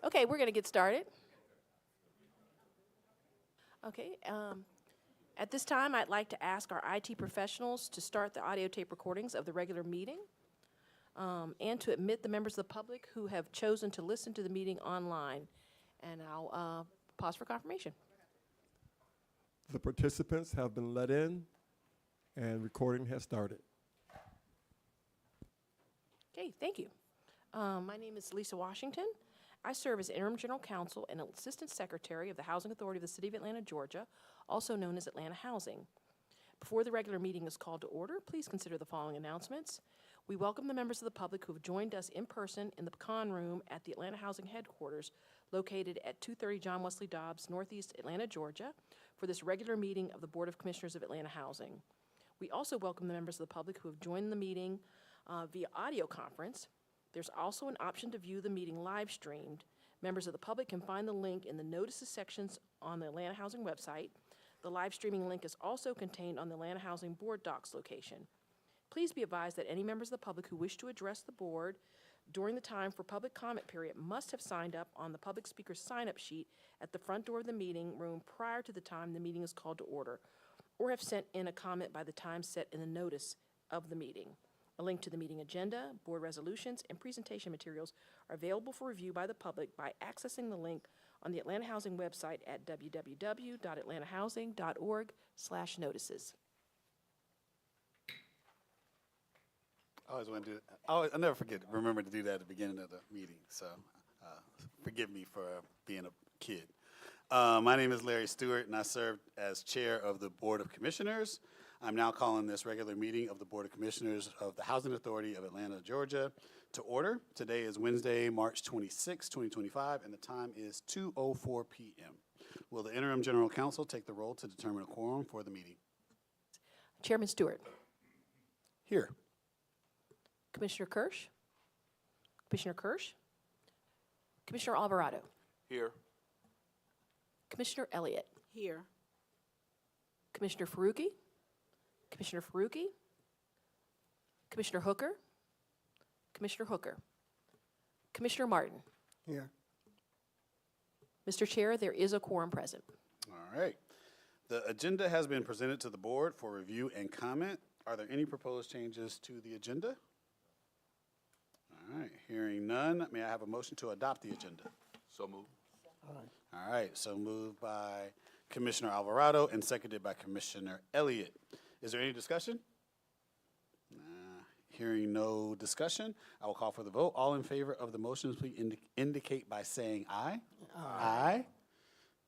Okay, we're going to get started. Okay, at this time, I'd like to ask our IT professionals to start the audio tape recordings of the regular meeting and to admit the members of the public who have chosen to listen to the meeting online. And I'll pause for confirmation. The participants have been let in and recording has started. Okay, thank you. My name is Lisa Washington. I serve as Interim General Counsel and Assistant Secretary of the Housing Authority of the City of Atlanta, Georgia, also known as Atlanta Housing. Before the regular meeting is called to order, please consider the following announcements. We welcome the members of the public who have joined us in person in the Pecan Room at the Atlanta Housing Headquarters, located at 230 John Wesley Dobbs, Northeast Atlanta, Georgia, for this regular meeting of the Board of Commissioners of Atlanta Housing. We also welcome the members of the public who have joined the meeting via audio conference. There's also an option to view the meeting live streamed. Members of the public can find the link in the notices sections on the Atlanta Housing website. The live streaming link is also contained on the Atlanta Housing Board Docs location. Please be advised that any members of the public who wish to address the board during the time for public comment period must have signed up on the public speaker sign-up sheet at the front door of the meeting room prior to the time the meeting is called to order, or have sent in a comment by the time set in the notice of the meeting. A link to the meeting agenda, board resolutions, and presentation materials are available for review by the public by accessing the link on the Atlanta Housing website at www.atlantahousing.org/notices. I always want to do it. I never forget. Remember to do that at the beginning of the meeting. So forgive me for being a kid. My name is Larry Stewart, and I serve as chair of the Board of Commissioners. I'm now calling this regular meeting of the Board of Commissioners of the Housing Authority of Atlanta, Georgia, to order. Today is Wednesday, March 26, 2025, and the time is 2:04 p.m. Will the Interim General Counsel take the roll to determine a quorum for the meeting? Chairman Stewart. Here. Commissioner Kirsch. Commissioner Kirsch. Commissioner Alvarado. Here. Commissioner Elliott. Here. Commissioner Faruqi. Commissioner Faruqi. Commissioner Hooker. Commissioner Hooker. Commissioner Martin. Here. Mr. Chair, there is a quorum present. All right. The agenda has been presented to the board for review and comment. Are there any proposed changes to the agenda? All right. Hearing none, may I have a motion to adopt the agenda? So moved. All right. So moved by Commissioner Alvarado and seconded by Commissioner Elliott. Is there any discussion? Hearing no discussion, I will call for the vote. All in favor of the motion, please indicate by saying aye. Aye.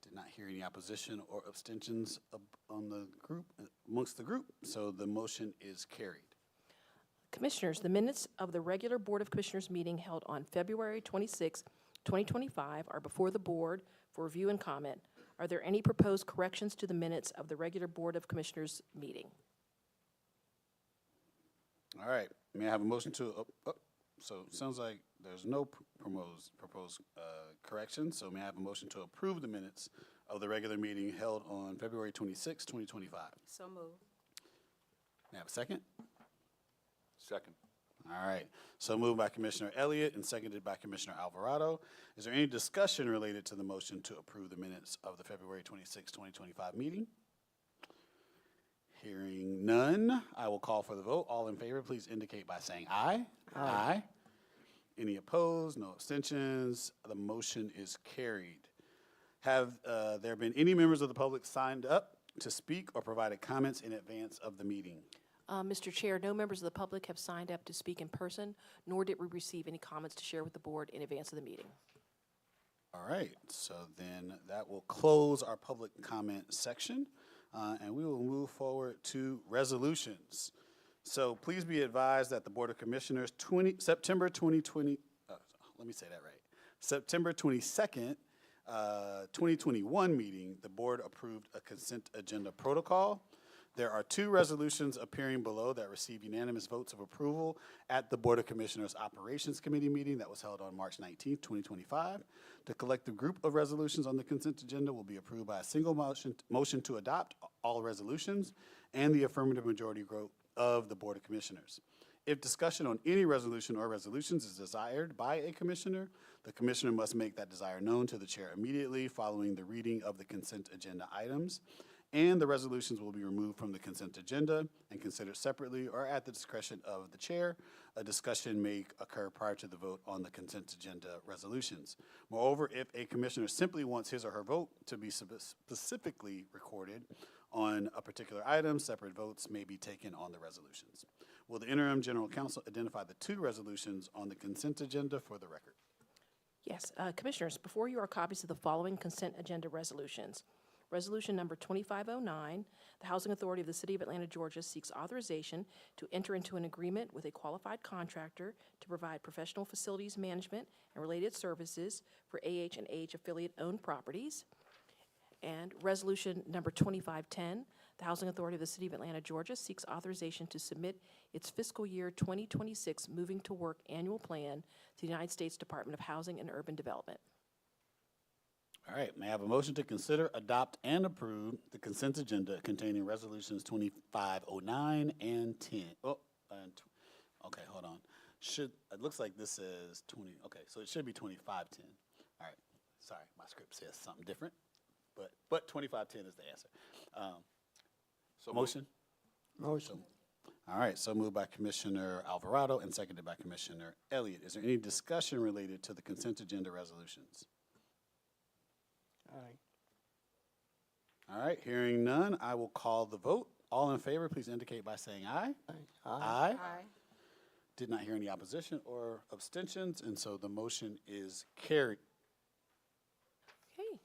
Did not hear any opposition or abstentions on the group, amongst the group, so the motion is carried. Commissioners, the minutes of the regular Board of Commissioners meeting held on February 26, 2025 are before the board for review and comment. Are there any proposed corrections to the minutes of the regular Board of Commissioners meeting? All right. May I have a motion to, so it sounds like there's no proposed correction, so may I have a motion to approve the minutes of the regular meeting held on February 26, 2025? So moved. May I have a second? Second. All right. So moved by Commissioner Elliott and seconded by Commissioner Alvarado. Is there any discussion related to the motion to approve the minutes of the February 26, 2025 meeting? Hearing none, I will call for the vote. All in favor, please indicate by saying aye. Aye. Any opposed? No abstentions? The motion is carried. Have there been any members of the public signed up to speak or provided comments in advance of the meeting? Mr. Chair, no members of the public have signed up to speak in person, nor did we receive any comments to share with the board in advance of the meeting. All right, so then that will close our public comment section, and we will move forward to resolutions. So please be advised that the Board of Commissioners September 22nd, 2021 meeting, the board approved a consent agenda protocol. There are two resolutions appearing below that received unanimous votes of approval at the Board of Commissioners Operations Committee meeting that was held on March 19th, 2025. The collective group of resolutions on the consent agenda will be approved by a single motion to adopt all resolutions and the affirmative majority vote of the Board of Commissioners. If discussion on any resolution or resolutions is desired by a commissioner, the commissioner must make that desire known to the chair immediately following the reading of the consent agenda items, and the resolutions will be removed from the consent agenda and considered separately or at the discretion of the chair. A discussion may occur prior to the vote on the consent agenda resolutions. Moreover, if a commissioner simply wants his or her vote to be specifically recorded on a particular item, separate votes may be taken on the resolutions. Will the interim general counsel identify the 2 resolutions on the consent agenda for the record? Yes, Commissioners, before you are copies of the following consent agenda resolutions. Resolution number 2509, the Housing Authority of the City of Atlanta, Georgia seeks authorization to enter into an agreement with a qualified contractor to provide professional facilities management and related services for AH&H affiliate-owned properties. And Resolution number 2510, the Housing Authority of the City of Atlanta, Georgia seeks authorization to submit its fiscal year 2026 Moving to Work Annual Plan to the United States Department of Housing and Urban Development. All right, may I have a motion to consider, adopt, and approve the consent agenda containing resolutions 2509 and 10? Okay, hold on. It looks like this says 20, okay, so it should be 2510. All right, sorry, my script says something different, but 2510 is the answer. So moved. Motion? Motion. All right, so moved by Commissioner Alvarado and seconded by Commissioner Elliott. Is there any discussion related to the consent agenda resolutions? Aye. All right, hearing none, I will call the vote. All in favor, please indicate by saying aye. Aye. Did not hear any opposition or abstentions, and so the motion is carried. Okay,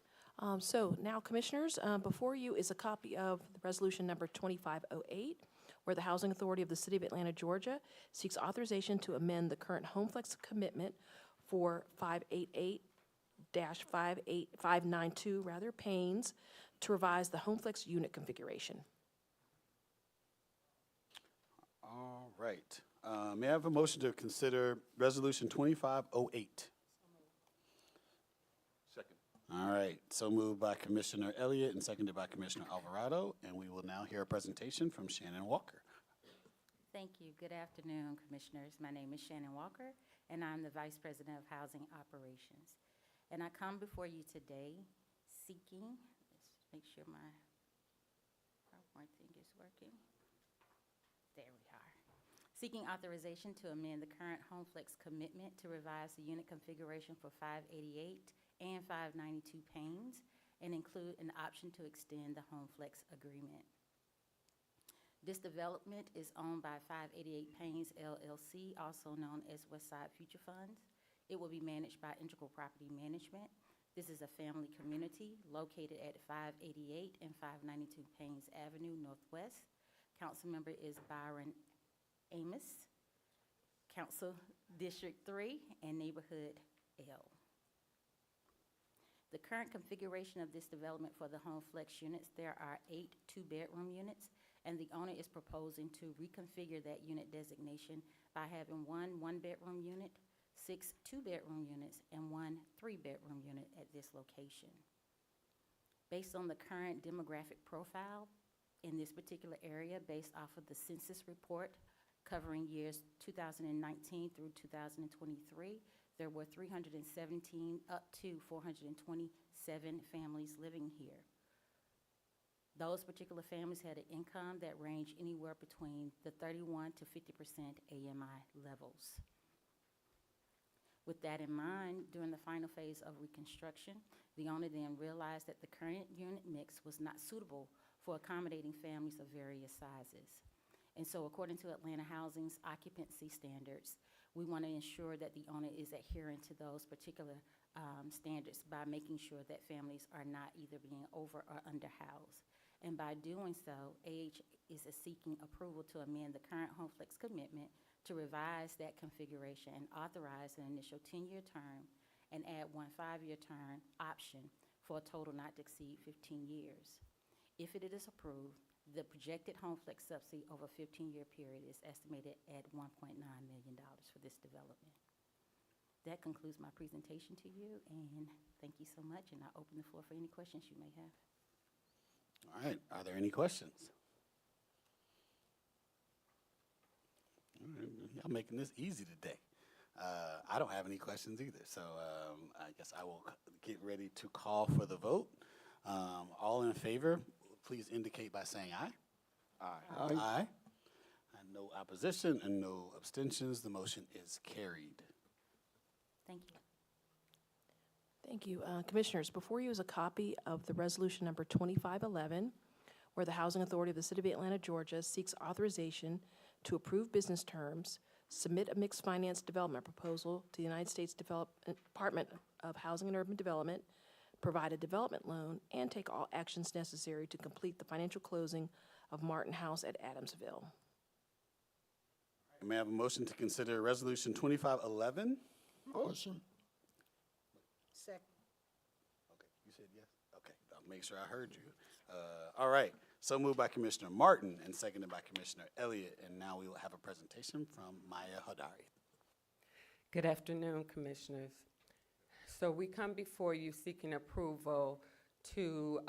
so now, Commissioners, before you is a copy of the resolution number 2508, where the Housing Authority of the City of Atlanta, Georgia seeks authorization to amend the current HomeFlex commitment for 588-592 Panes to revise the HomeFlex unit configuration. All right. May I have a motion to consider Resolution 2508? Second. All right, so moved by Commissioner Elliott and seconded by Commissioner Alvarado, and we will now hear a presentation from Shannon Walker. Thank you. Good afternoon, Commissioners. My name is Shannon Walker, and I'm the Vice President of Housing Operations. And I come before you today seeking, let's make sure my PowerPoint thing is working. There we are. Seeking authorization to amend the current HomeFlex commitment to revise the unit configuration for 588 and 592 Panes and include an option to extend the HomeFlex agreement. This development is owned by 588 Panes LLC, also known as Westside Future Funds. It will be managed by Integral Property Management. This is a family community located at 588 and 592 Panes Avenue Northwest. Council member is Byron Amos, Council District 3, and Neighborhood L. The current configuration of this development for the HomeFlex units, there are 8 two-bedroom units, and the owner is proposing to reconfigure that unit designation by having 1 one-bedroom unit, 6 two-bedroom units, and 1 three-bedroom unit at this location. Based on the current demographic profile in this particular area, based off of the census report covering years 2019 through 2023, there were 317 up to 427 families living here. Those particular families had an income that ranged anywhere between the 31 to 50% AMI levels. With that in mind, during the final phase of reconstruction, the owner then realized that the current unit mix was not suitable for accommodating families of various sizes. And so according to Atlanta Housing's occupancy standards, we want to ensure that the owner is adhering to those particular standards by making sure that families are not either being over or underhoused. And by doing so, AH is seeking approval to amend the current HomeFlex commitment to revise that configuration and authorize an initial 10-year term and add 1 5-year term option for a total not to exceed 15 years. If it is approved, the projected HomeFlex subsidy over a 15-year period is estimated at $1.9 million for this development. That concludes my presentation to you, and thank you so much, and I open the floor for any questions you may have. All right, are there any questions? Y'all making this easy today. I don't have any questions either, so I guess I will get ready to call for the vote. All in favor, please indicate by saying aye. Aye. Aye. And no opposition and no abstentions. The motion is carried. Thank you. Thank you. Commissioners, before you is a copy of the resolution number 2511, where the Housing Authority of the City of Atlanta, Georgia seeks authorization to approve business terms, submit a mixed finance development proposal to the United States Department of Housing and Urban Development, provide a development loan, and take all actions necessary to complete the financial closing of Martin House at Adamsville. May I have a motion to consider Resolution 2511? Motion. Second. Okay, you said yes? Okay, I'll make sure I heard you. All right, so moved by Commissioner Martin and seconded by Commissioner Elliott. And now we will have a presentation from Maya Hadari. Good afternoon, Commissioners. So we come before you seeking approval to,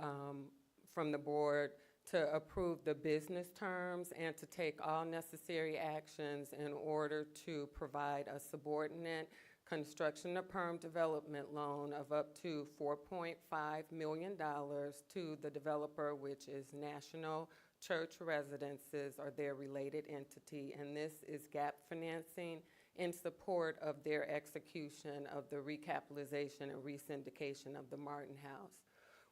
from the board to approve the business terms and to take all necessary actions in order to provide a subordinate construction to perm development loan of up to $4.5 million to the developer, which is National Church Residences or their related entity. And this is gap financing in support of their execution of the recapitalization and resyndication of the Martin House.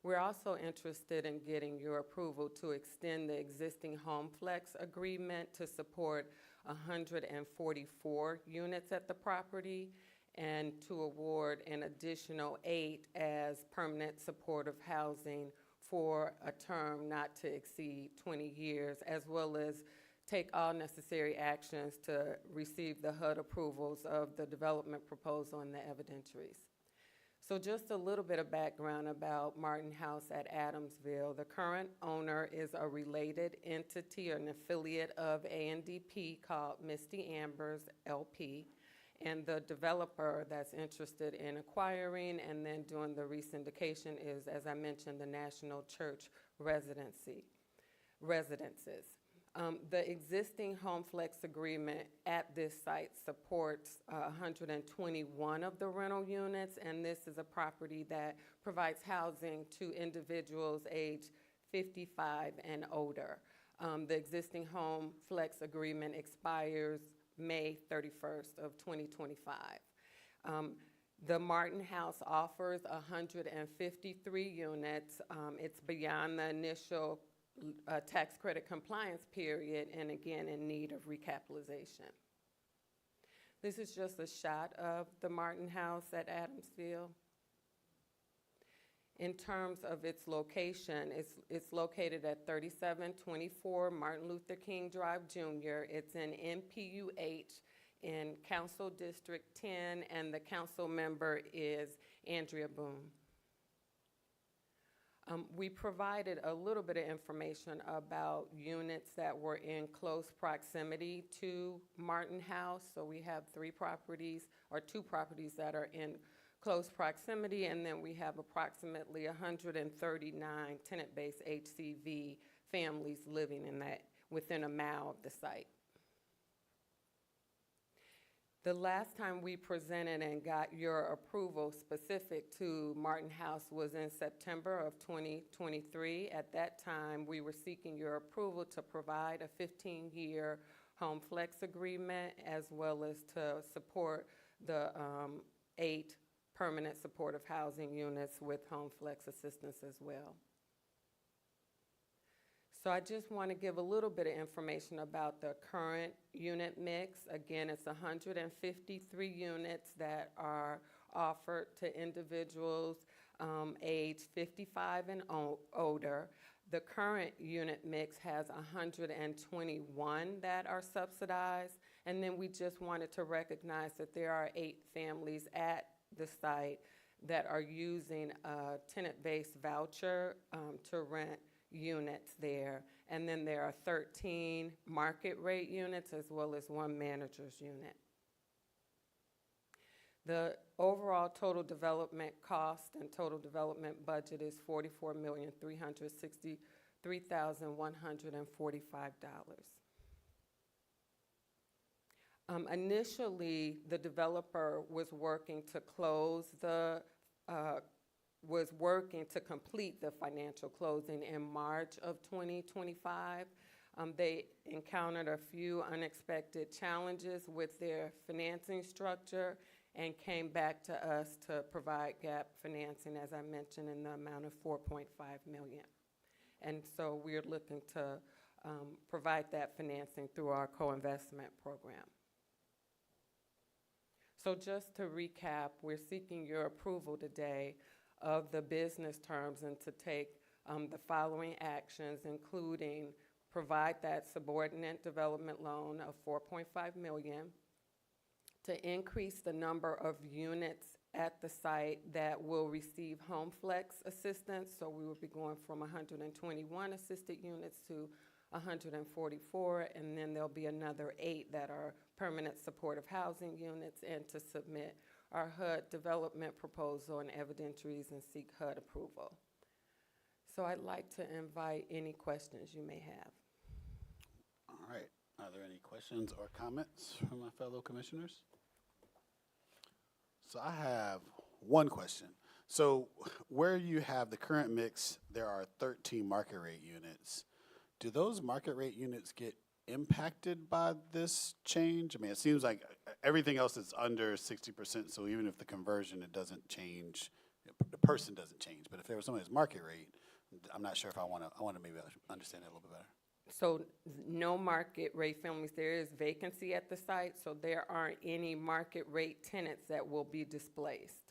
We're also interested in getting your approval to extend the existing HomeFlex agreement to support 144 units at the property and to award an additional 8 as permanent supportive housing for a term not to exceed 20 years, as well as take all necessary actions to receive the HUD approvals of the development proposal and the evidentiaries. So just a little bit of background about Martin House at Adamsville. The current owner is a related entity or an affiliate of ANDP called Misty Ambers LP. And the developer that's interested in acquiring and then doing the resyndication is, as I mentioned, the National Church Residences. The existing HomeFlex agreement at this site supports 121 of the rental units, and this is a property that provides housing to individuals aged 55 and older. The existing HomeFlex agreement expires May 31st of 2025. The Martin House offers 153 units. It's beyond the initial tax credit compliance period and again in need of recapitalization. This is just a shot of the Martin House at Adamsville. In terms of its location, it's located at 3724 Martin Luther King Drive Jr. It's in MPUH in Council District 10, and the council member is Andrea Boone. We provided a little bit of information about units that were in close proximity to Martin House. So we have 3 properties, or 2 properties that are in close proximity, and then we have approximately 139 tenant-based HCV families living in that within a mile of the site. The last time we presented and got your approval specific to Martin House was in September of 2023. At that time, we were seeking your approval to provide a 15-year HomeFlex agreement as well as to support the 8 permanent supportive housing units with HomeFlex assistance as well. So I just want to give a little bit of information about the current unit mix. Again, it's 153 units that are offered to individuals aged 55 and older. The current unit mix has 121 that are subsidized, and then we just wanted to recognize that there are 8 families at the site that are using a tenant-based voucher to rent units there. And then there are 13 market rate units as well as 1 manager's unit. The overall total development cost and total development budget is $44,363,145. Initially, the developer was working to complete the financial closing in March of 2025. They encountered a few unexpected challenges with their financing structure and came back to us to provide gap financing, as I mentioned, in the amount of $4.5 million. And so we're looking to provide that financing through our co-investment program. So just to recap, we're seeking your approval today of the business terms and to take the following actions, including provide that subordinate development loan of $4.5 million, to increase the number of units at the site that will receive home flex assistance. So we will be going from 121 assisted units to 144, and then there'll be another 8 that are permanent supportive housing units, and to submit our HUD development proposal and evidentiaries and seek HUD approval. So I'd like to invite any questions you may have. All right. Are there any questions or comments from my fellow commissioners? So I have one question. So where you have the current mix, there are 13 market rate units. Do those market rate units get impacted by this change? I mean, it seems like everything else is under 60%, so even if the conversion, it doesn't change, the person doesn't change. But if there was something that's market rate, I'm not sure if I want to maybe understand that a little bit better. So no market rate families, there is vacancy at the site, so there aren't any market rate tenants that will be displaced.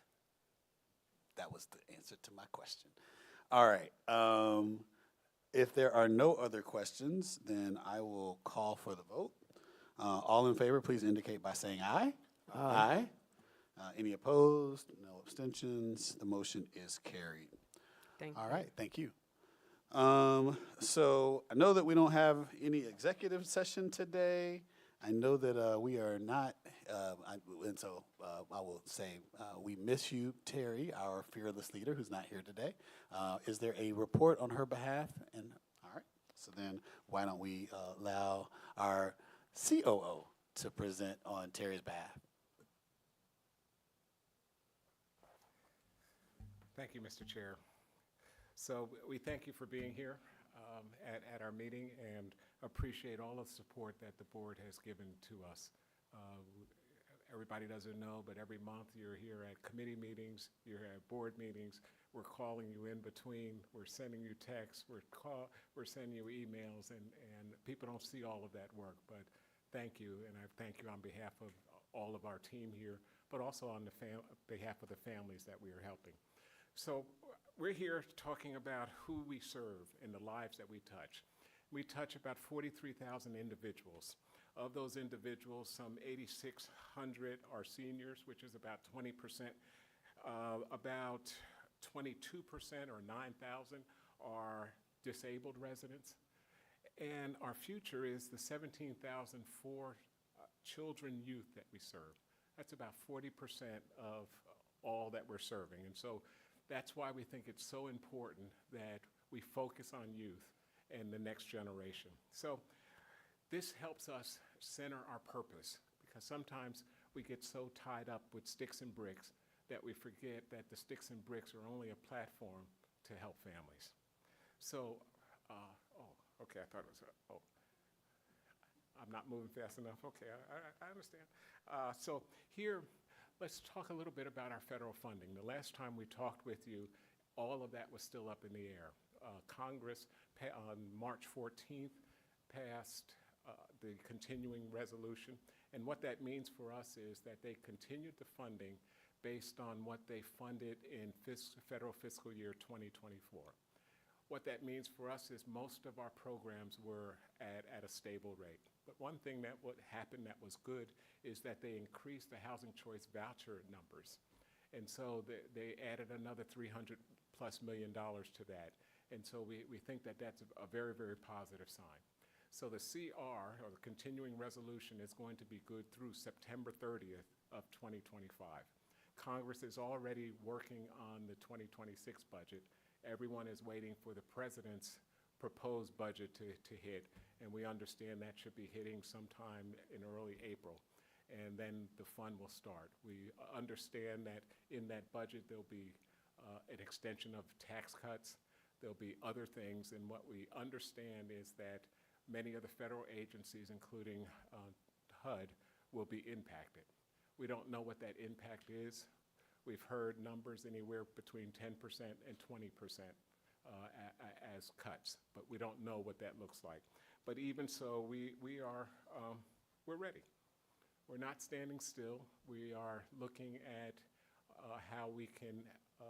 That was the answer to my question. All right. If there are no other questions, then I will call for the vote. All in favor, please indicate by saying aye. Aye. Any opposed? No abstentions. The motion is carried. Thank you. All right, thank you. So I know that we don't have any executive session today. I know that we are not, and so I will say we miss you, Terry, our fearless leader, who's not here today. Is there a report on her behalf? And all right, so then why don't we allow our COO to present on Terry's behalf? Thank you, Mr. Chair. So we thank you for being here at our meeting and appreciate all of the support that the board has given to us. Everybody doesn't know, but every month you're here at committee meetings, you're at board meetings. We're calling you in between. We're sending you texts. We're sending you emails, and people don't see all of that work. But thank you, and I thank you on behalf of all of our team here, but also on behalf of the families that we are helping. So we're here talking about who we serve and the lives that we touch. We touch about 43,000 individuals. Of those individuals, some 8,600 are seniors, which is about 20%. About 22% or 9,000 are disabled residents. And our future is the 17,004 children, youth that we serve. That's about 40% of all that we're serving. And so that's why we think it's so important that we focus on youth and the next generation. So this helps us center our purpose, because sometimes we get so tied up with sticks and bricks that we forget that the sticks and bricks are only a platform to help families. So, okay, I thought it was, I'm not moving fast enough. Okay, I understand. So here, let's talk a little bit about our federal funding. The last time we talked with you, all of that was still up in the air. Congress, on March 14th, passed the continuing resolution. And what that means for us is that they continued the funding based on what they funded in federal fiscal year 2024. What that means for us is most of our programs were at a stable rate. But one thing that would happen that was good is that they increased the housing choice voucher numbers. And so they added another $300+ million to that. And so we think that that's a very, very positive sign. So the CR, or the continuing resolution, is going to be good through September 30th of 2025. Congress is already working on the 2026 budget. Everyone is waiting for the president's proposed budget to hit, and we understand that should be hitting sometime in early April. and then the fun will start. We understand that in that budget, there'll be an extension of tax cuts. There'll be other things, and what we understand is that many of the federal agencies, including HUD, will be impacted. We don't know what that impact is. We've heard numbers anywhere between 10% and 20% as cuts, but we don't know what that looks like. But even so, we're ready. We're not standing still. We are looking at how we can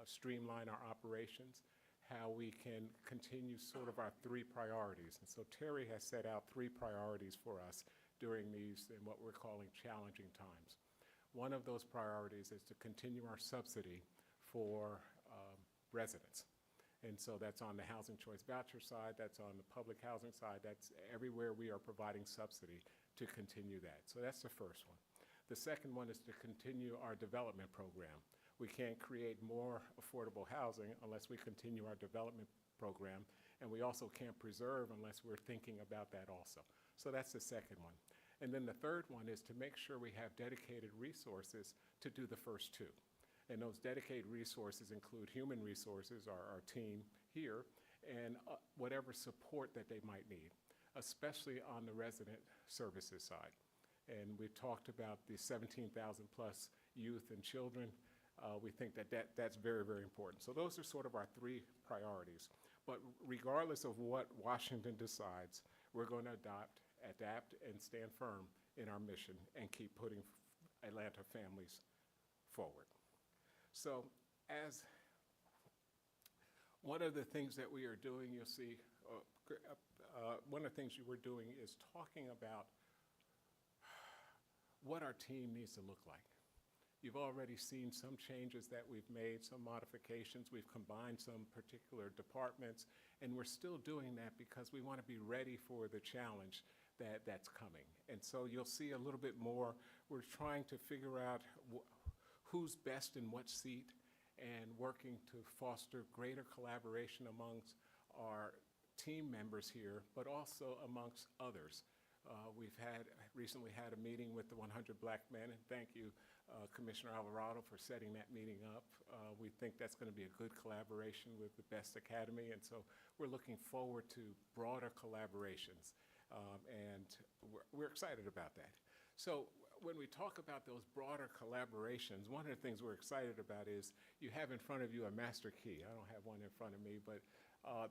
streamline our operations, how we can continue sort of our 3 priorities. And so Terry has set out 3 priorities for us during these, in what we're calling challenging times. One of those priorities is to continue our subsidy for residents. And so that's on the housing choice voucher side, that's on the public housing side, that's everywhere we are providing subsidy to continue that. So that's the first one. The second one is to continue our development program. We can't create more affordable housing unless we continue our development program, and we also can't preserve unless we're thinking about that also. So that's the second one. And then the third one is to make sure we have dedicated resources to do the first 2. And those dedicated resources include human resources, our team here, and whatever support that they might need, especially on the resident services side. And we've talked about the 17,000 plus youth and children. We think that's very, very important. So those are sort of our 3 priorities. But regardless of what Washington decides, we're going to adapt and stand firm in our mission and keep putting Atlanta families forward. So as one of the things that we are doing, you'll see, one of the things you were doing is talking about what our team needs to look like. You've already seen some changes that we've made, some modifications. We've combined some particular departments, and we're still doing that because we want to be ready for the challenge that's coming. And so you'll see a little bit more. We're trying to figure out who's best in what seat and working to foster greater collaboration amongst our team members here, but also amongst others. We've recently had a meeting with the 100 Black Men, and thank you, Commissioner Alvarado, for setting that meeting up. We think that's going to be a good collaboration with the Best Academy, and so we're looking forward to broader collaborations, and we're excited about that. So when we talk about those broader collaborations, one of the things we're excited about is you have in front of you a master key. I don't have one in front of me, but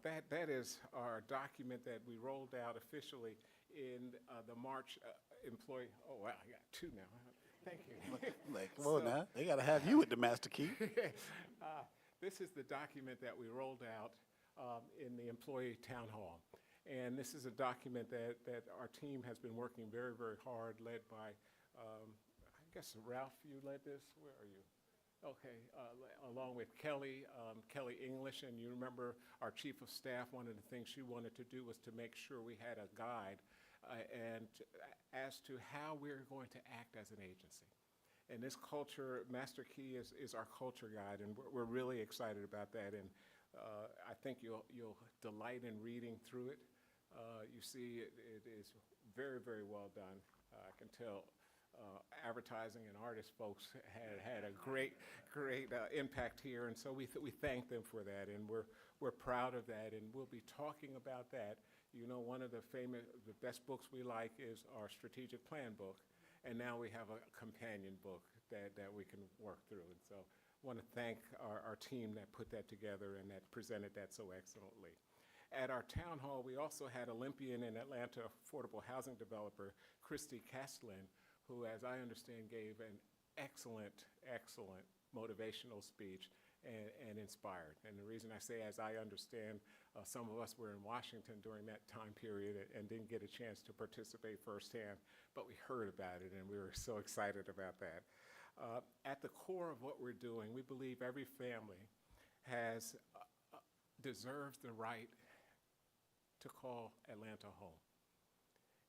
that is our document that we rolled out officially in the March employee. Oh, wow, I got 2 now. Thank you. Come on now, they got to have you with the master key. This is the document that we rolled out in the employee town hall. And this is a document that our team has been working very, very hard, led by, I guess, Ralph, you led this? Where are you? Okay, along with Kelly English, and you remember our chief of staff, one of the things she wanted to do was to make sure we had a guide and as to how we're going to act as an agency. And this culture, Master Key is our culture guide, and we're really excited about that, and I think you'll delight in reading through it. You see it is very, very well done. I can tell advertising and artist folks had a great impact here, and so we thank them for that, and we're proud of that, and we'll be talking about that. You know, one of the best books we like is our strategic plan book, and now we have a companion book that we can work through, and so I want to thank our team that put that together and that presented that so excellently. At our town hall, we also had Olympian and Atlanta affordable housing developer, Christy Castlin, who, as I understand, gave an excellent motivational speech and inspired. And the reason I say, as I understand, some of us were in Washington during that time period and didn't get a chance to participate firsthand, but we heard about it and we were so excited about that. At the core of what we're doing, we believe every family deserves the right to call Atlanta home.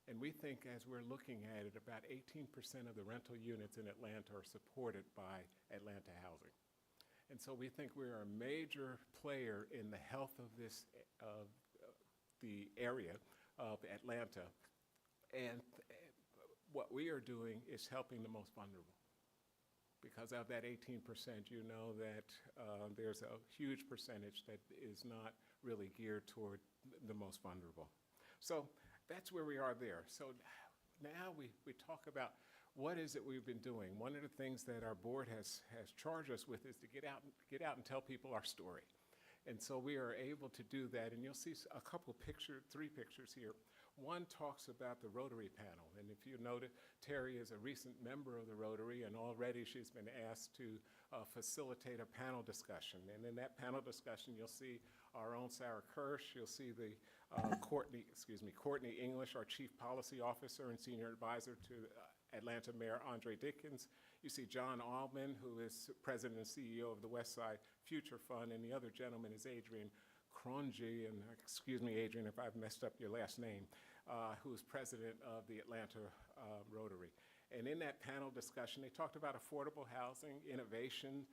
And we think, as we're looking at it, about 18% of the rental units in Atlanta are supported by Atlanta Housing. And so we think we're a major player in the health of the area of Atlanta. And what we are doing is helping the most vulnerable. Because of that 18%, you know that there's a huge percentage that is not really geared toward the most vulnerable. So that's where we are there. So now we talk about what is it we've been doing. One of the things that our board has charged us with is to get out and tell people our story. And so we are able to do that, and you'll see a couple pictures, 3 pictures here. One talks about the Rotary panel, and if you noted, Terry is a recent member of the Rotary, and already she's been asked to facilitate a panel discussion. And in that panel discussion, you'll see our own Sarah Kirsch, you'll see the Courtney English, our Chief Policy Officer and Senior Advisor to Atlanta Mayor Andre Dickens. You see John Allman, who is President and CEO of the West Side Future Fund, and the other gentleman is Adrian Cronje, and excuse me, Adrian, if I've messed up your last name, who is President of the Atlanta Rotary. And in that panel discussion, they talked about affordable housing, innovation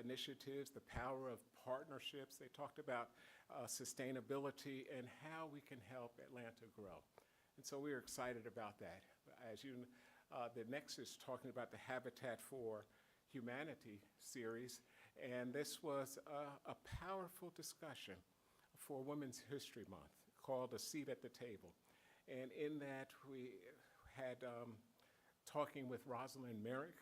initiatives, the power of partnerships. They talked about sustainability and how we can help Atlanta grow. And so we're excited about that. As you the next is talking about the Habitat for Humanity series, and this was a powerful discussion for Women's History Month called A Seat at the Table. And in that, we had talking with Rosalind Merrick,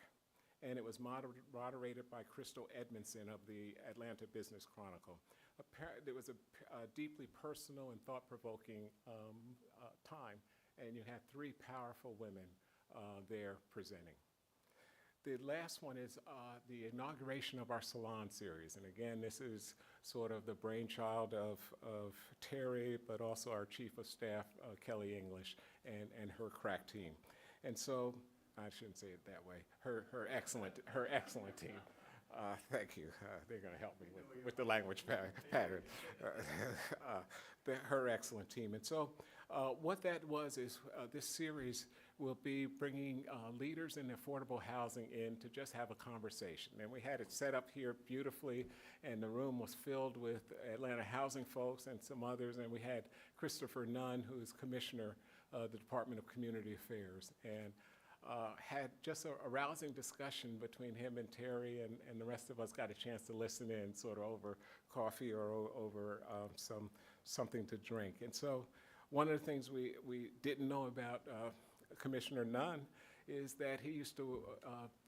and it was moderated by Crystal Edmondson of the Atlanta Business Chronicle. There was a deeply personal and thought-provoking time, and you had 3 powerful women there presenting. The last one is the inauguration of our salon series. And again, this is sort of the brainchild of Terry, but also our Chief of Staff, Kelly English, and her crack team. And so, I shouldn't say it that way, her excellent team. Thank you. They're going to help me with the language pattern. Her excellent team. And so what that was is this series will be bringing leaders in affordable housing in to just have a conversation. And we had it set up here beautifully, and the room was filled with Atlanta housing folks and some others. And we had Christopher Nunn, who is Commissioner of the Department of Community Affairs, and had just a rousing discussion between him and Terry, and the rest of us got a chance to listen in sort of over coffee or over something to drink. And so one of the things we didn't know about Commissioner Nunn is that he used to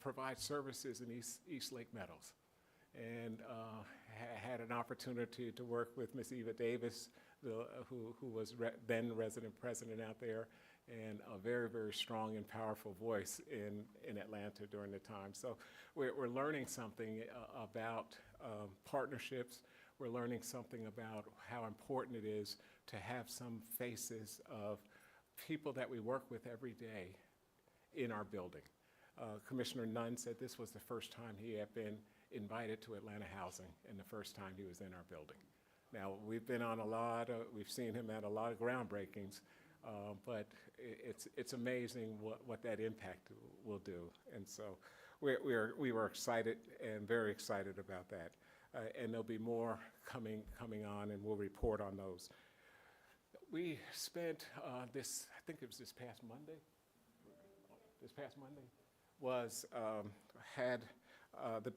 provide services in East Lake Meadows, and had an opportunity to work with Miss Eva Davis, who was then resident president out there, and a very, very strong and powerful voice in Atlanta during the time. So we're learning something about partnerships. We're learning something about how important it is to have some faces of people that we work with every day in our building. Commissioner Nunn said this was the first time he had been invited to Atlanta Housing and the first time he was in our building. Now, we've been on we've seen him at a lot of groundbreakings, but it's amazing what that impact will do. And so we were excited and very excited about that. And there'll be more coming on, and we'll report on those. We spent I think it was this past Monday, had the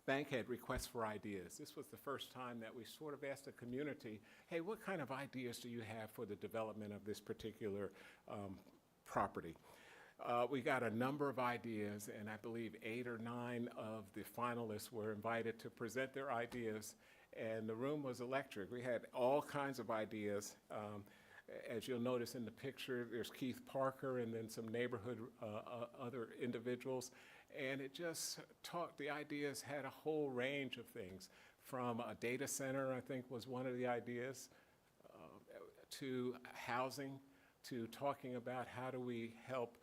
bank had requests for ideas. This was the first time that we sort of asked the community, hey, what kind of ideas do you have for the development of this particular property? We got a number of ideas, and I believe 8 or 9 of the finalists were invited to present their ideas, and the room was electric. We had all kinds of ideas. As you'll notice in the picture, there's Keith Parker and then some neighborhood other individuals. And it just the ideas had a whole range of things, from a data center, I think was one of the ideas, to housing, to talking about how do we help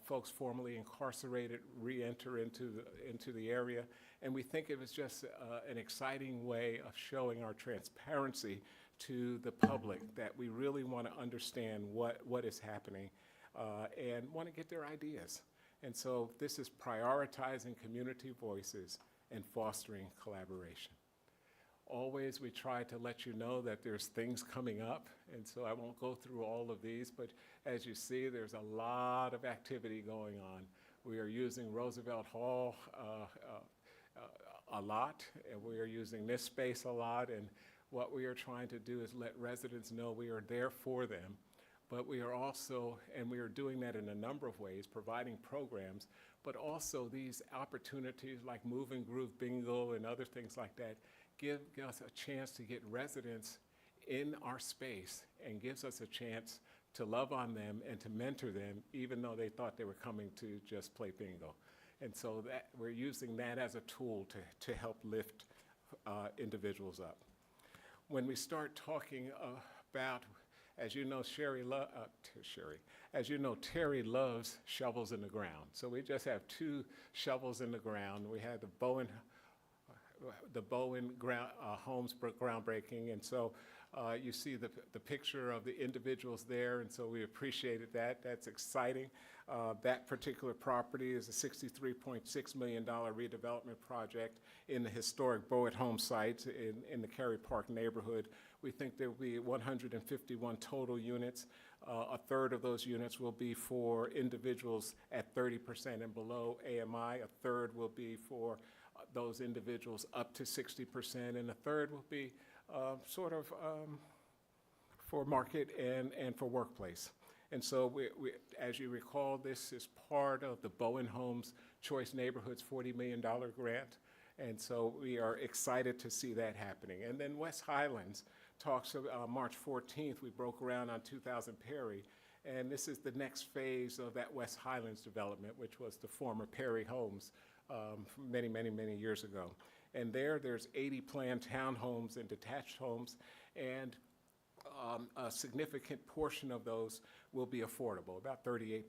folks formerly incarcerated re-enter into the area. And we think it was just an exciting way of showing our transparency to the public, that we really want to understand what is happening and want to get their ideas. And so this is prioritizing community voices and fostering collaboration. Always, we try to let you know that there's things coming up, and so I won't go through all of these, but as you see, there's a lot of activity going on. We are using Roosevelt Hall a lot, and we are using this space a lot, and what we are trying to do is let residents know we are there for them. But we are also, and we are doing that in a number of ways, providing programs, but also these opportunities like Move and Groove Bingo and other things like that give us a chance to get residents in our space and gives us a chance to love on them and to mentor them, even though they thought they were coming to just play bingo. And so that we're using that as a tool to help lift individuals up. When we start talking about, as you know, Terry loves shovels in the ground. So we just have 2 shovels in the ground. We had the Bowen homes groundbreaking, and so you see the picture of the individuals there, and so we appreciated that. That's exciting. That particular property is a $63.6 million redevelopment project in the historic Bowen home site in the Cary Park neighborhood. We think there will be 151 total units. A third of those units will be for individuals at 30% and below AMI. A third will be for those individuals up to 60%, and a third will be for market and for workplace. And so as you recall, this is part of the Bowen Homes Choice Neighborhoods $40 million grant. And so we are excited to see that happening. And then West Highlands talks about March 14th, we broke ground on 2000 Perry. And this is the next phase of that West Highlands development, which was the former Perry Homes from many, many, many years ago. And there's 80 planned townhomes and detached homes, and a significant portion of those will be affordable, about 38%.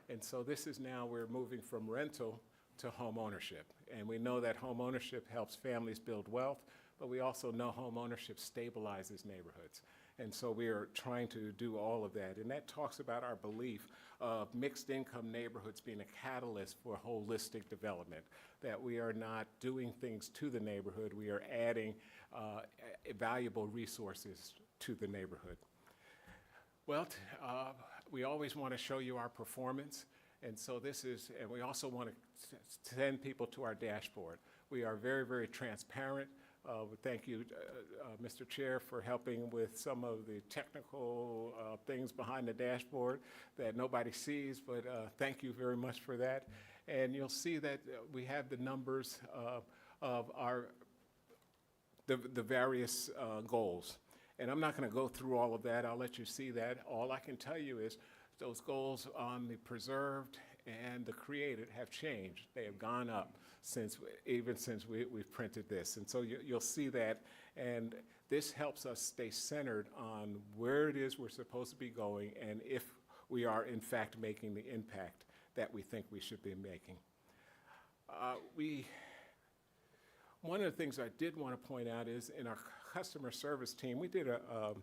And so this is now, we're moving from rental to home ownership. And we know that home ownership helps families build wealth, but we also know home ownership stabilizes neighborhoods. And so we are trying to do all of that. And that talks about our belief of mixed income neighborhoods being a catalyst for holistic development, that we are not doing things to the neighborhood, we are adding valuable resources to the neighborhood. Well, we always want to show you our performance. And so and we also want to send people to our dashboard. We are very, very transparent. Thank you, Mr. Chair, for helping with some of the technical things behind the dashboard that nobody sees, but thank you very much for that. And you'll see that we have the numbers of the various goals. And I'm not going to go through all of that. I'll let you see that. All I can tell you is those goals on the preserved and the created have changed. They have gone up even since we've printed this. And so you'll see that. And this helps us stay centered on where it is we're supposed to be going and if we are, in fact, making the impact that we think we should be making. One of the things I did want to point out is in our customer service team, we did a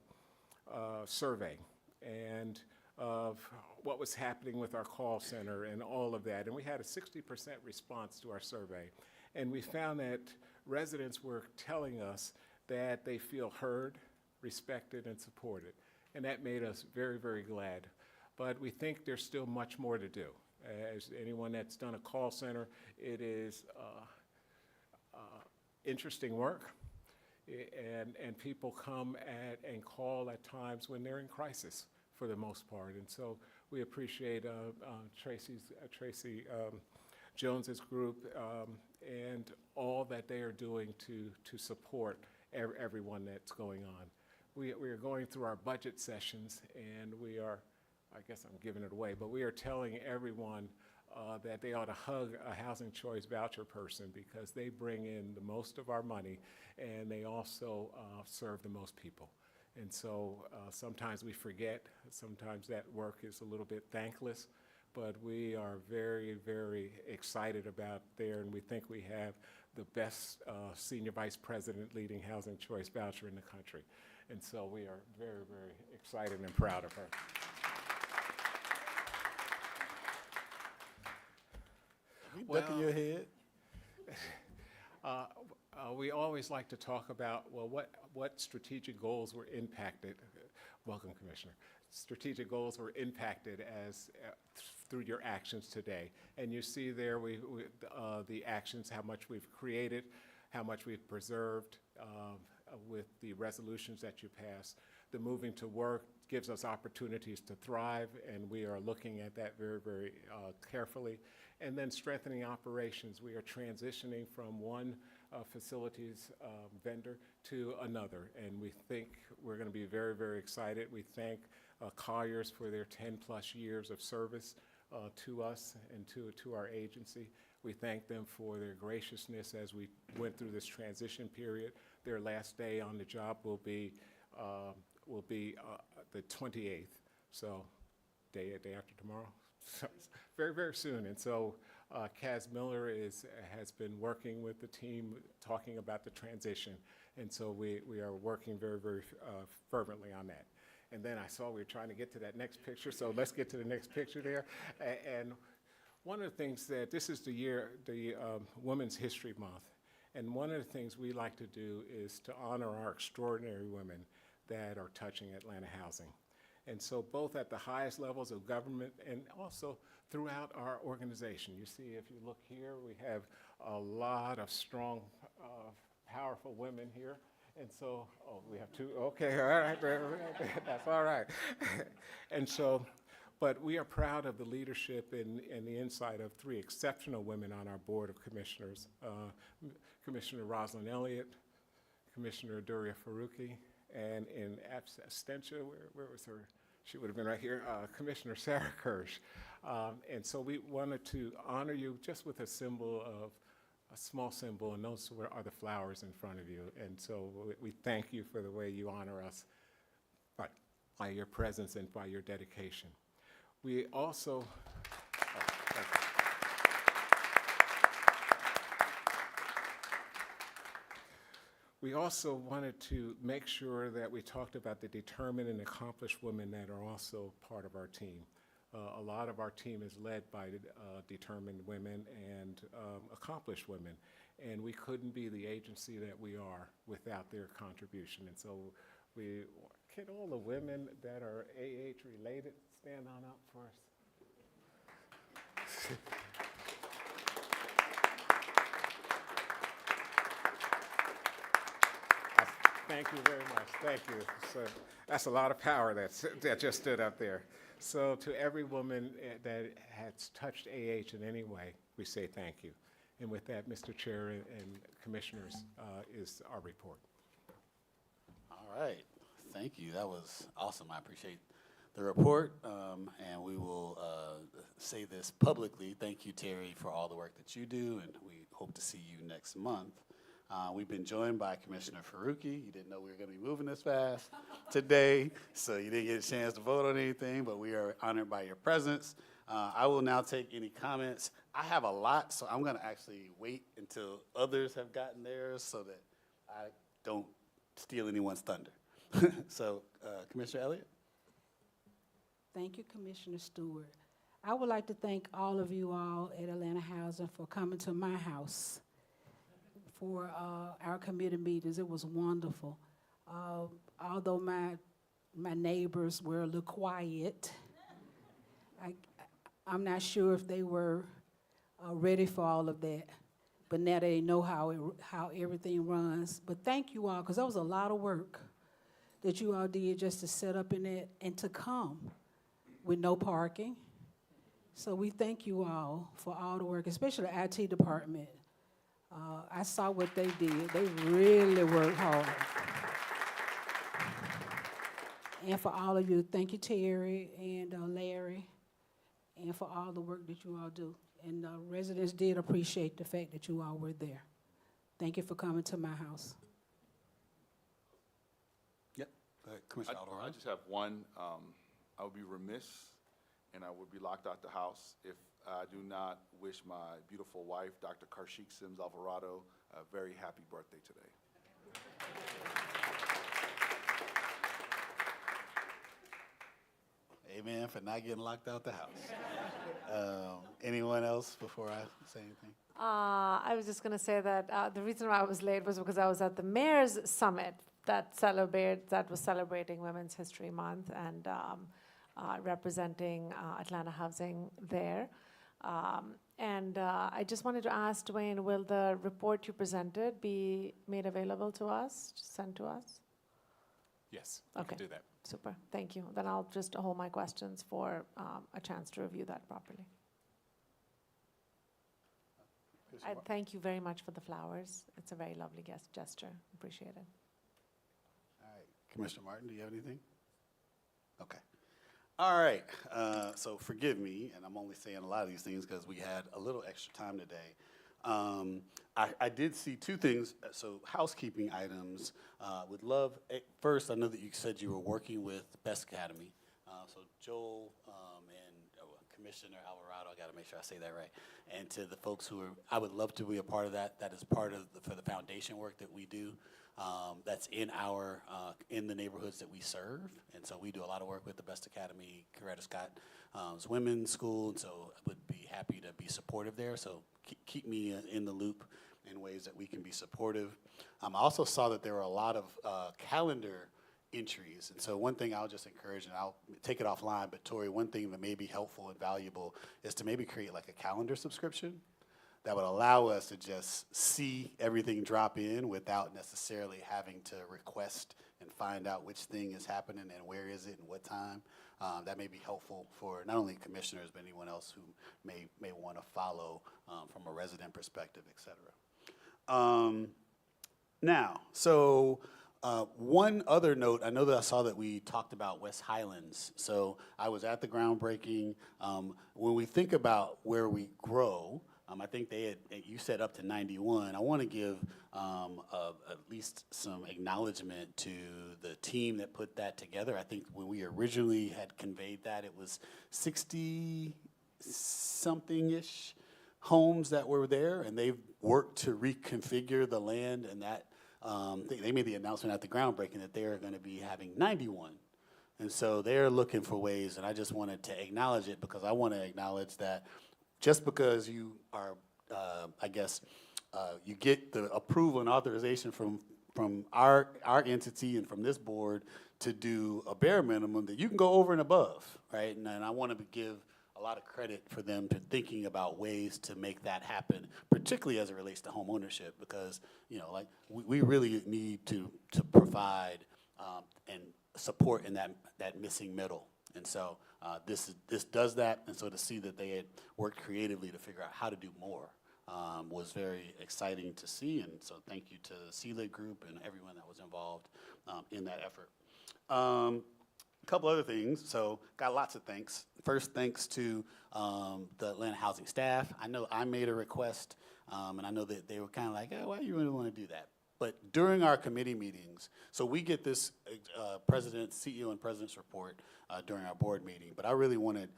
survey and of what was happening with our call center and all of that. And we had a 60% response to our survey. And we found that residents were telling us that they feel heard, respected, and supported. And that made us very, very glad. But we think there's still much more to do. As anyone that's done a call center, it is interesting work. And people come and call at times when they're in crisis, for the most part. And so we appreciate Tracy Jones's group and all that they are doing to support everyone that's going on. We are going through our budget sessions, and we are, I guess I'm giving it away, but we are telling everyone that they ought to hug a housing choice voucher person because they bring in the most of our money, and they also serve the most people. And so sometimes we forget, sometimes that work is a little bit thankless, but we are very, very excited about there, and we think we have the best senior vice president leading housing choice voucher in the country. And so we are very, very excited and proud of her. You ducking your head? we always like to talk about, well, what strategic goals were impacted, welcome, Commissioner, strategic goals were impacted as through your actions today. And you see there the actions, how much we've created, how much we've preserved with the resolutions that you passed. The moving to work gives us opportunities to thrive, and we are looking at that very, very carefully. And then strengthening operations. We are transitioning from one facilities vendor to another, and we think we're going to be very, very excited. We thank Colliers for their 10-plus years of service to us and to our agency. We thank them for their graciousness as we went through this transition period. Their last day on the job will be the 28th, so day after tomorrow. So very, very soon. And so Kaz Miller has been working with the team, talking about the transition. And so we are working very, very fervently on that. And then I saw we were trying to get to that next picture, so let's get to the next picture there. And one of the things that this is the Women's History Month. And one of the things we like to do is to honor our extraordinary women that are touching Atlanta housing. And so both at the highest levels of government and also throughout our organization. You see, if you look here, we have a lot of strong, powerful women here. And so, oh, we have two, okay, all right, that's all right. And so, but we are proud of the leadership and the insight of three exceptional women on our Board of Commissioners. Commissioner Rosalind Elliott, Commissioner Duria Faruqi, and in absentia, where was her? She would have been right here, Commissioner Sarah Kirsch. And so we wanted to honor you just with a small symbol, and those are the flowers in front of you. And so we thank you for the way you honor us by your presence and by your dedication. We also, we also wanted to make sure that we talked about the determined and accomplished women that are also part of our team. A lot of our team is led by determined women and accomplished women, and we couldn't be the agency that we are without their contribution. And so can all the women that are AH related stand on up for us? Thank you very much. Thank you. So that's a lot of power that just stood up there. So to every woman that has touched AH in any way, we say thank you. And with that, Mr. Chair and Commissioners, is our report. All right, thank you. That was awesome. I appreciate the report, and we will say this publicly. Thank you, Terry, for all the work that you do, and we hope to see you next month. We've been joined by Commissioner Faruqi. You didn't know we were going to be moving this fast today, so you didn't get a chance to vote on anything, but we are honored by your presence. I will now take any comments. I have a lot, so I'm going to actually wait until others have gotten theirs so that I don't steal anyone's thunder. So, Commissioner Elliott? Thank you, Commissioner Stewart. I would like to thank all of you all at Atlanta Housing for coming to my house for our committee meetings. It was wonderful. Although my neighbors were a little quiet, I'm not sure if they were ready for all of that. But now they know how everything runs. But thank you all, because that was a lot of work that you all did just to set up in it and to come with no parking. So we thank you all for all the work, especially the IT department. I saw what they did. They really worked hard. And for all of you, thank you, Terry and Larry, and for all the work that you all do. And residents did appreciate the fact that you all were there. Thank you for coming to my house. Yep. Commissioner Alvarado. I just have one. I would be remiss and I would be locked out the house if I do not wish my beautiful wife, Dr. Karshik Sims Alvarado, a very happy birthday today. Amen for not getting locked out the house. Anyone else before I say anything? I was just going to say that the reason why I was late was because I was at the mayor's summit that was celebrating Women's History Month and representing Atlanta Housing there. I just wanted to ask Dwayne, will the report you presented be made available to us, sent to us? Yes, you Okay. can do that. Super, thank you. Then I'll just hold my questions for a chance to review that properly. I thank you very much for the flowers. It's a very lovely gesture. Appreciate it. All right, Commissioner Martin, do you have anything? Okay. All right, so forgive me, and I'm only saying a lot of these things because we had a little extra time today. I did see two things, so housekeeping items. Would love, first, I know that you said you were working with Best Academy. So Joel and Commissioner Alvarado, I got to make sure I say that right. And to the folks who are, I would love to be a part of that. That is part of for the foundation work that we do. That's in our in the neighborhoods that we serve, and so we do a lot of work with the Best Academy, Coretta Scott's women's school, and so I would be happy to be supportive there. So keep me in the loop in ways that we can be supportive. I also saw that there were a lot of calendar entries, and so one thing I'll just encourage, and I'll take it offline, but Tori, one thing that may be helpful and valuable is to maybe create like a calendar subscription that would allow us to just see everything drop in without necessarily having to request and find out which thing is happening and where is it and what time. That may be helpful for not only commissioners, but anyone else who may want to follow from a resident perspective, et cetera. Now, so one other note, I know that I saw that we talked about West Highlands. So I was at the groundbreaking. When we think about where we grow, I think you said up to 91. I want to give at least some acknowledgement to the team that put that together. I think when we originally had conveyed that, it was 60-something-ish homes that were there, and they've worked to reconfigure the land, and that they made the announcement at the groundbreaking that they're going to be having 91. And so they're looking for ways, and I just wanted to acknowledge it because I want to acknowledge that just because you are, you get the approval and authorization from our entity and from this board to do a bare minimum, that you can go over and above, right? And I want to give a lot of credit for them to thinking about ways to make that happen, particularly as it relates to home ownership, because we really need to provide and support in that missing middle. And so this does that, and so to see that they had worked creatively to figure out how to do more was very exciting to see, and so thank you to the CLIG group and everyone that was involved in that effort. A couple other things, so got lots of thanks. First, thanks to the Atlanta Housing staff. I know I made a request, and I know that they were kind of like, oh, why do you really want to do that? But during our committee meetings, so we get this CEO and president's report during our board meeting, but I really wanted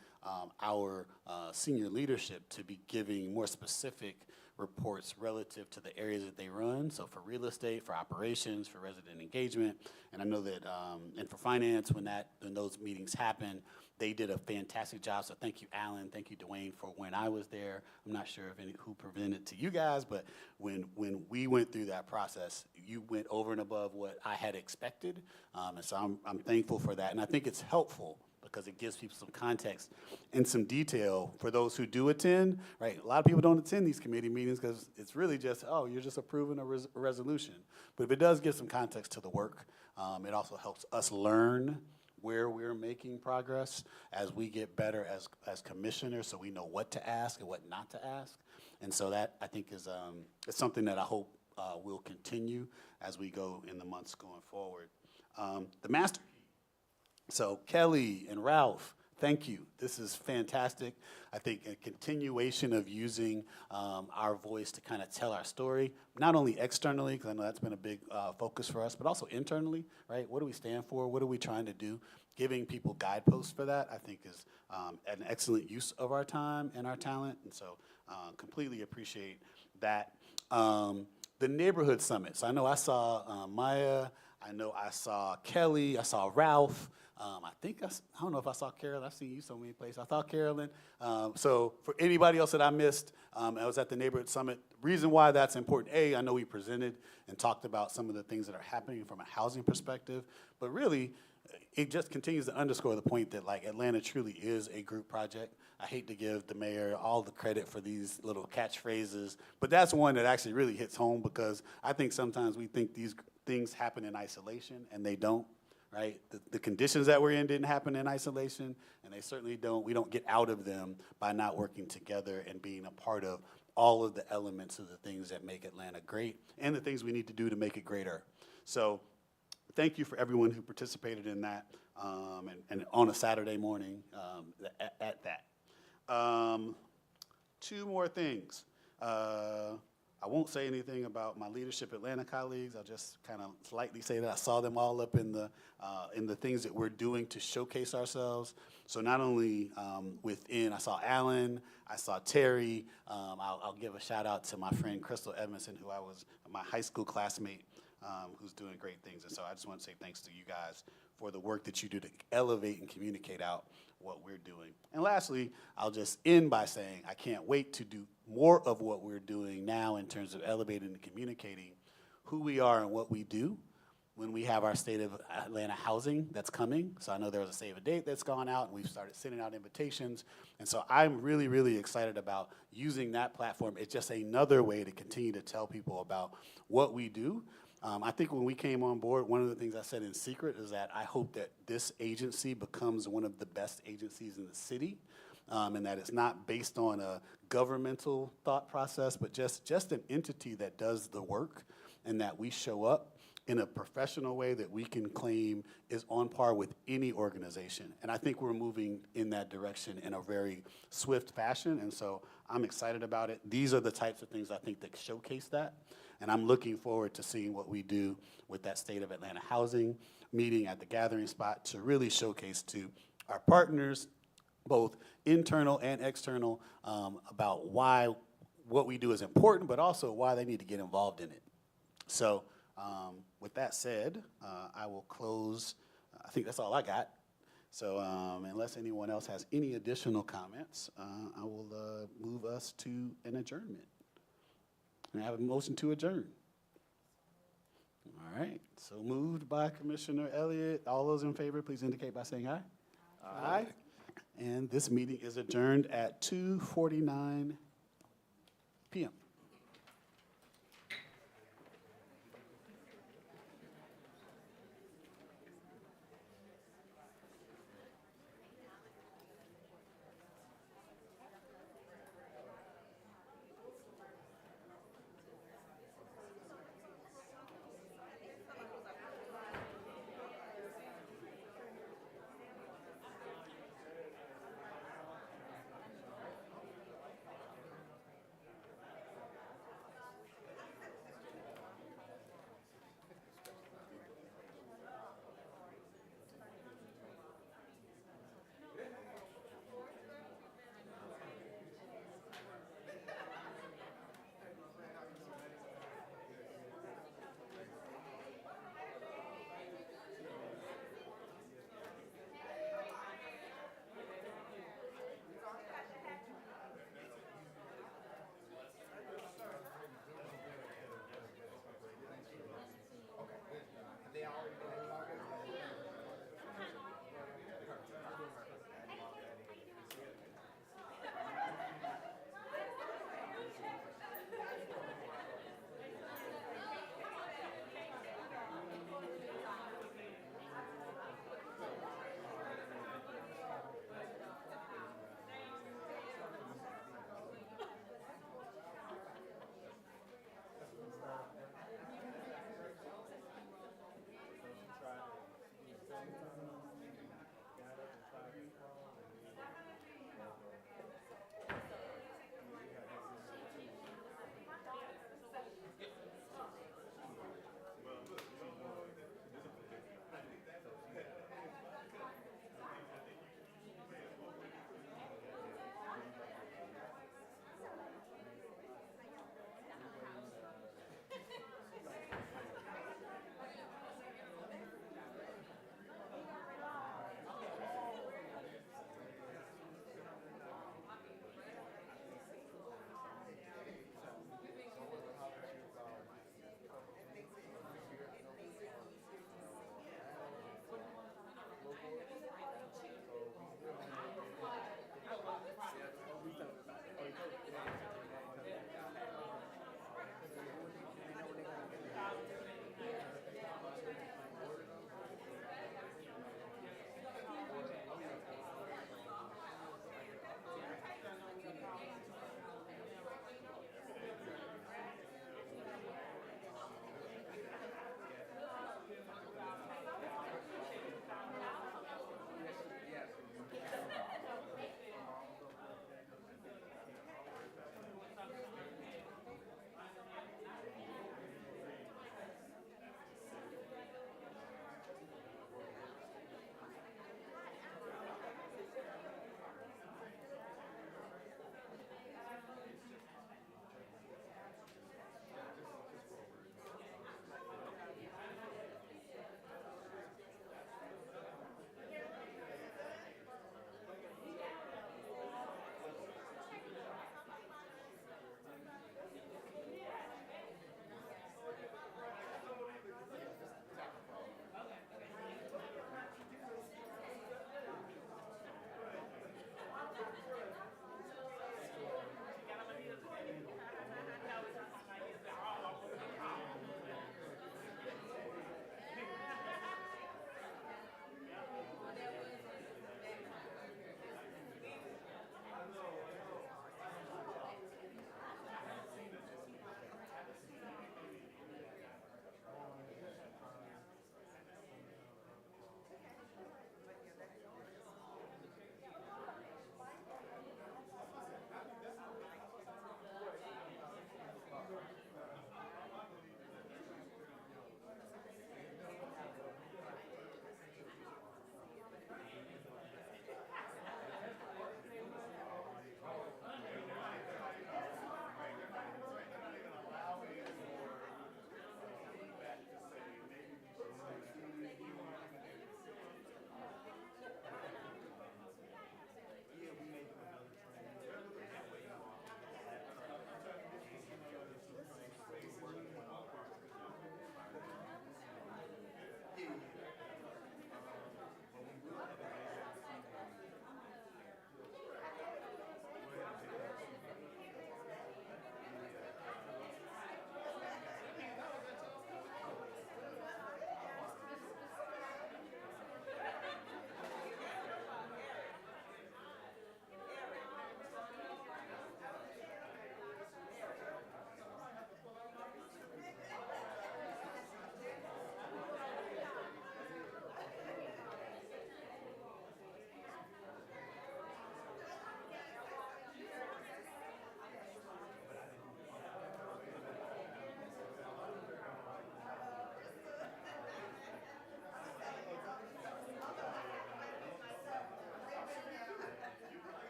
our senior leadership to be giving more specific reports relative to the areas that they run. So for real estate, for operations, for resident engagement, and I know that, and for finance, when those meetings happen, they did a fantastic job. So thank you, Alan. Thank you, Dwayne, for when I was there. I'm not sure who presented to you guys, but when we went through that process, you went over and above what I had expected, and so I'm thankful for that. And I think it's helpful because it gives people some context and some detail for those who do attend, right? A lot of people don't attend these committee meetings because it's really just, oh, you're just approving a resolution. But if it does give some context to the work, it also helps us learn where we're making progress as we get better as commissioners, so we know what to ask and what not to ask. And so that, I think, is it's something that I hope will continue as we go in the months going forward. The master. So Kelly and Ralph, thank you. This is fantastic. I think a continuation of using our voice to kind of tell our story, not only externally, because I know that's been a big focus for us, but also internally, right? What do we stand for? What are we trying to do? Giving people guideposts for that, I think, is an excellent use of our time and our talent, and so completely appreciate that. The neighborhood summit. So I know I saw Maya, I know I saw Kelly, I saw Ralph. I think, I don't know if I saw Carolyn. I've seen you so many places. I thought Carolyn. So for anybody else that I missed, I was at the Neighborhood Summit. Reason why that's important, I know we presented and talked about some of the things that are happening from a housing perspective, but really, it just continues to underscore the point that, like, Atlanta truly is a group project. I hate to give the mayor all the credit for these little catchphrases, but that's one that actually really hits home, because I think sometimes we think these things happen in isolation, and they don't, right? The conditions that we're in didn't happen in isolation, and they certainly don't. We don't get out of them by not working together and being a part of all of the elements of the things that make Atlanta great and the things we need to do to make it greater. So thank you for everyone who participated in that, and on a Saturday morning at that. Two more things. I won't say anything about my Leadership Atlanta colleagues. I'll just kind of slightly say that I saw them all up in the things that we're doing to showcase ourselves. So not only within, I saw Alan, I saw Terry. I'll give a shout out to my friend Crystal Edmondson, who I was my high school classmate, who's doing great things. And so I just want to say thanks to you guys for the work that you do to elevate and communicate out what we're doing. And lastly, I'll just end by saying I can't wait to do more of what we're doing now in terms of elevating and communicating who we are and what we do when we have our State of Atlanta Housing that's coming. So I know there was a save a date that's gone out, and we've started sending out invitations. And so I'm really, really excited about using that platform. It's just another way to continue to tell people about what we do. I think when we came on board, one of the things I said in secret is that I hope that this agency becomes one of the best agencies in the city, and that it's not based on a governmental thought process, but just an entity that does the work, and that we show up in a professional way that we can claim is on par with any organization. And I think we're moving in that direction in a very swift fashion, and so I'm excited about it. These are the types of things I think that showcase that. And I'm looking forward to seeing what we do with that State of Atlanta Housing meeting at the Gathering Spot to really showcase to our partners, both internal and external, about why what we do is important, but also why they need to get involved in it. So with that said, I will close. I think that's all I got. So unless anyone else has any additional comments, I will move us to an adjournment. And I have a motion to adjourn. All right, so moved by Commissioner Elliott. All those in favor, please indicate by saying aye. Aye. And this meeting is adjourned at 2:49 p.m.